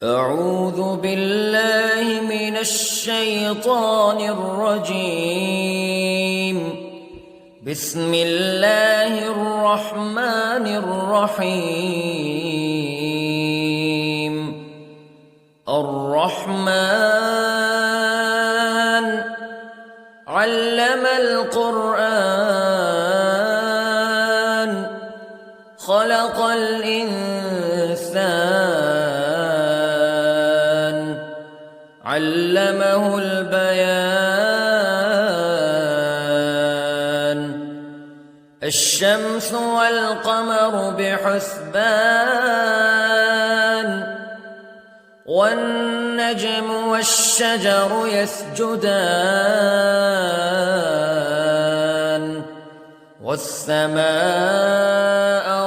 أعوذ بالله من الشيطان الرجيم. بسم الله الرحمن الرحيم. الرحمن علم القرآن خلق الإنسان علمه البيان. الشمس والقمر بحسبان والنجم والشجر يسجدان والسماء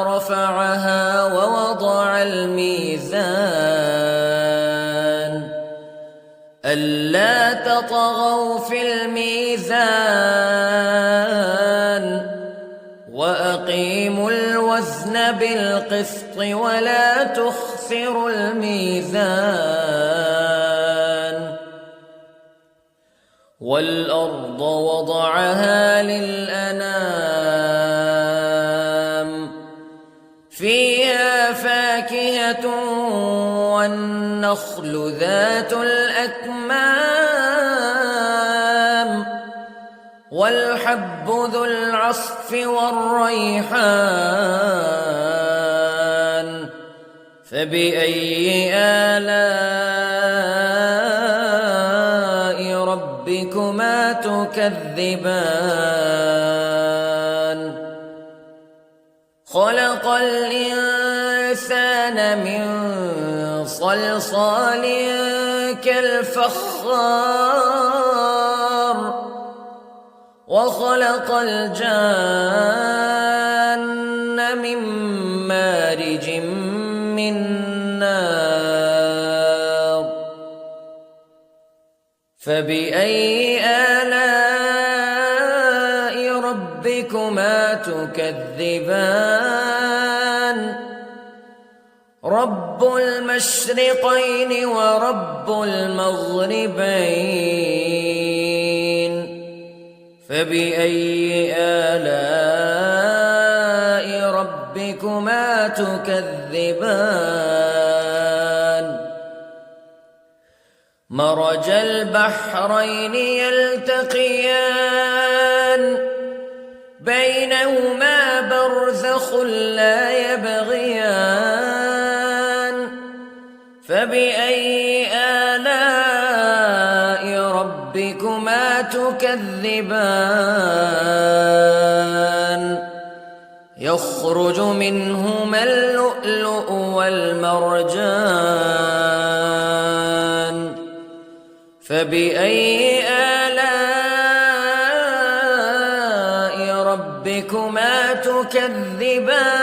رفعها ووضع الميزان ألا تطغوا في الميزان وأقيموا الوزن بالقسط ولا تخسروا الميزان. والأرض وضعها للأنام فيها فاكهة والنخل ذات الأكمام والحب ذو العصف والريحان فبأي آلاء ربكما تكذبان. خلق الإنسان من صلصال كالفخار وخلق الجان من مارج من نار فبأي آلاء ربكما تكذبان. رب المشرقين ورب المغربين فبأي آلاء ربكما تكذبان. مرج البحرين يلتقيان بينهما برزخ لا يبغيان فبأي آلاء ربكما تكذبان. يخرج منهما اللؤلؤ والمرجان فبأي آلاء ربكما تكذبان.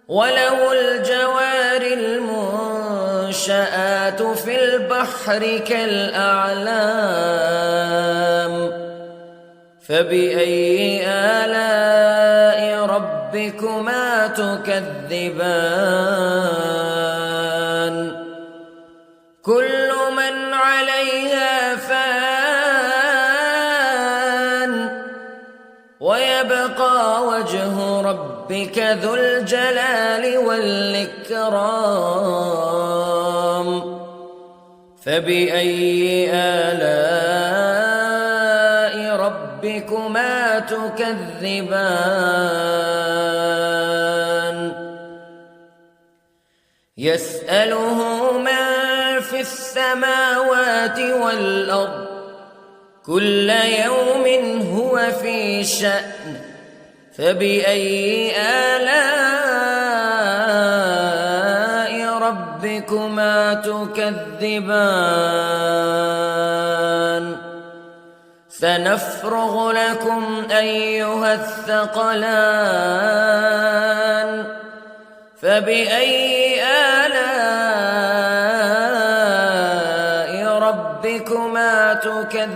وله الجوار المنشآت في البحر كالأعلام فبأي آلاء ربكما تكذبان. كل من عليها فان ويبقى وجه ربك ذو الجلال والإكرام فبأي آلاء ربكما تكذبان. يسأله من في السماوات والأرض كل يوم هو في شأن فبأي آلاء ربكما تكذبان. سنفرغ لكم أيها الثقلان فبأي آلاء ربكما تكذبان.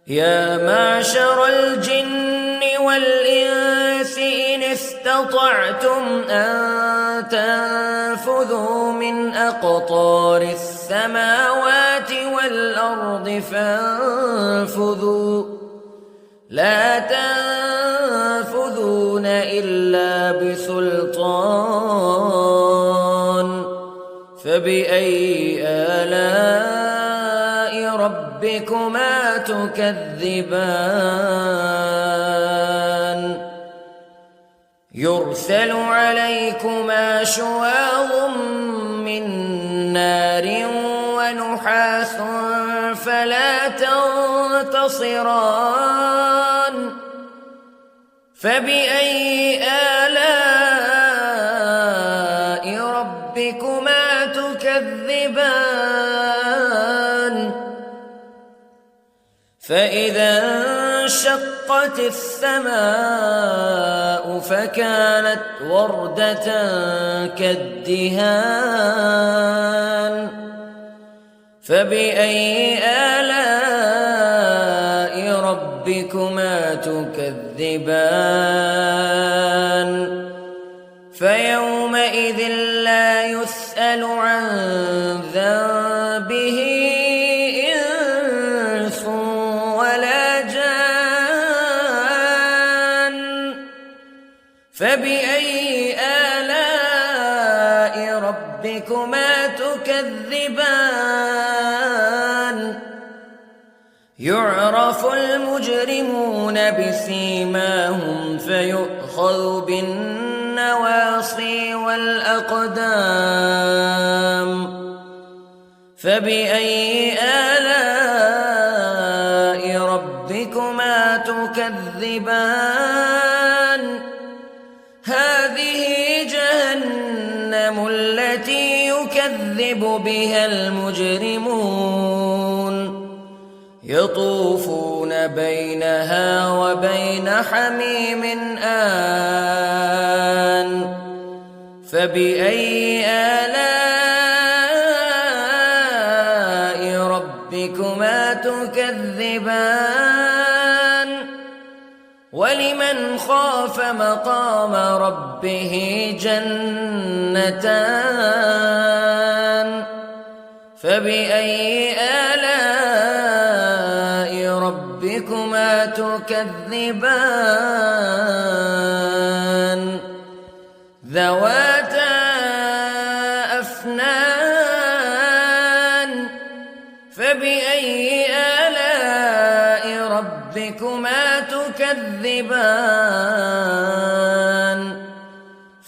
يا معشر الجن والإنس استطعتم أن تنفذوا من أقطار السماوات والأرض فانفذوا لا تنفذون إلا بسلطان فبأي آلاء ربكما تكذبان يرسل عليكما شواظ من نار ونحاس فلا تنتصران فبأي آلاء ربكما تكذبان فإذا انشقت السماء فكانت وردة كالدهان فبأي آلاء ربكما تكذبان فيومئذ لا يسأل عن ذنبه إنس ولا جان فبأي آلاء ربكما تكذبان يعرف المجرمون بسيماهم فيؤخذ بالنواصي والأقدام فبأي آلاء ربكما تكذبان هذه جهنم التي يكذب بها المجرمون يطوفون بينها وبين حميم آن فبأي آلاء ربكما تكذبان ولمن خاف مقام ربه جنتان فبأي آلاء ربكما تكذبان ذواتا أفنان فبأي آلاء ربكما تكذبان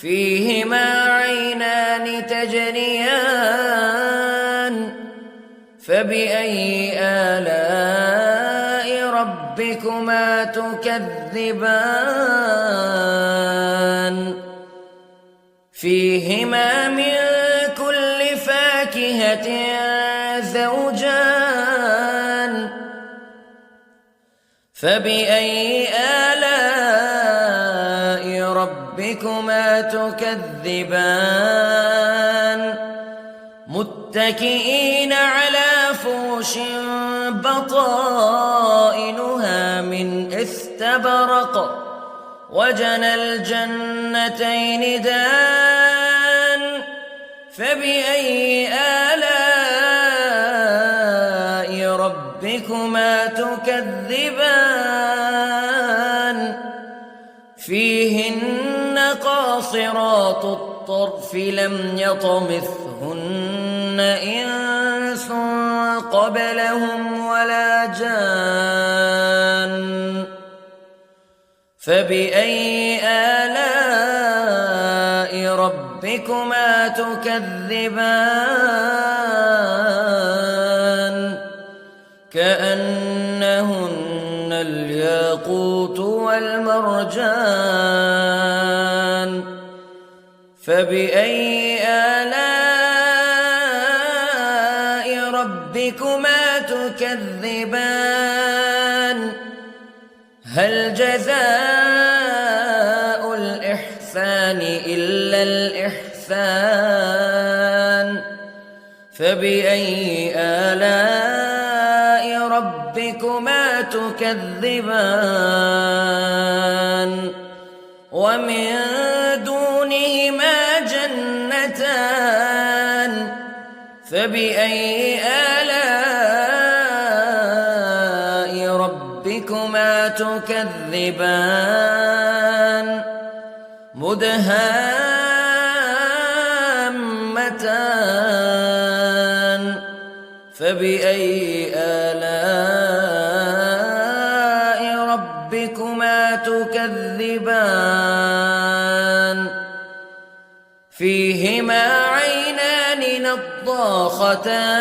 فيهما عينان تجريان فبأي آلاء ربكما تكذبان فيهما من كل فاكهة زوجان فبأي آلاء ربكما تكذبان متكئين على فرش بطائنها من استبرق وجنى الجنتين دان فبأي آلاء ربكما تكذبان فيهن قاصرات الطرف لم يطمثهن إنس قبلهم ولا جان فبأي آلاء ربكما تكذبان كأنهن الياقوت والمرجان فبأي آلاء ربكما تكذبان هل جزاء الإحسان إلا الإحسان فبأي آلاء ربكما تكذبان ومن دونهما جنتان فبأي آلاء ربكما تكذبان مدهامتان فبأي آلاء ربكما تكذبان فيهما عينان نضاختان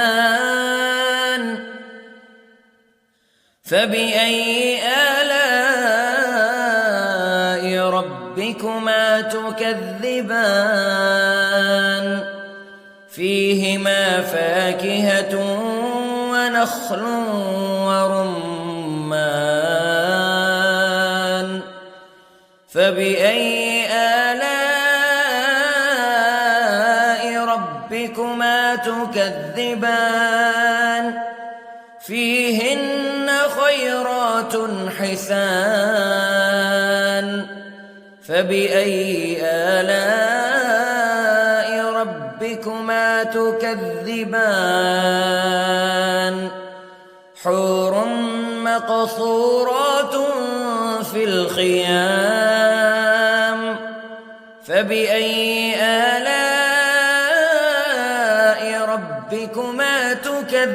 فبأي آلاء ربكما تكذبان فيهما فاكهة ونخل ورمان فبأي آلاء ربكما تكذبان فيهن خيرات حسان فبأي آلاء ربكما تكذبان حور مقصورات في الخيام فبأي آلاء ربكما تكذبان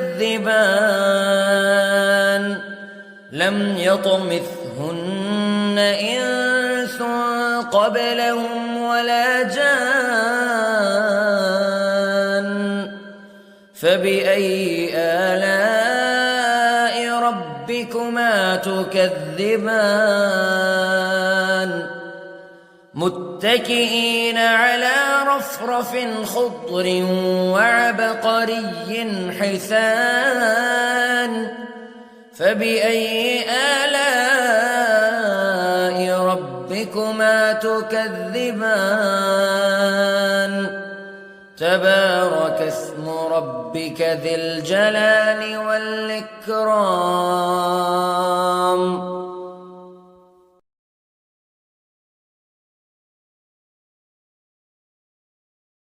لم يطمثهن إنس قبلهم ولا جان فبأي آلاء ربكما تكذبان متكئين على رفرف خضر وعبقري حسان فبأي آلاء ربكما تكذبان تبارك اسم ربك ذي الجلال والإكرام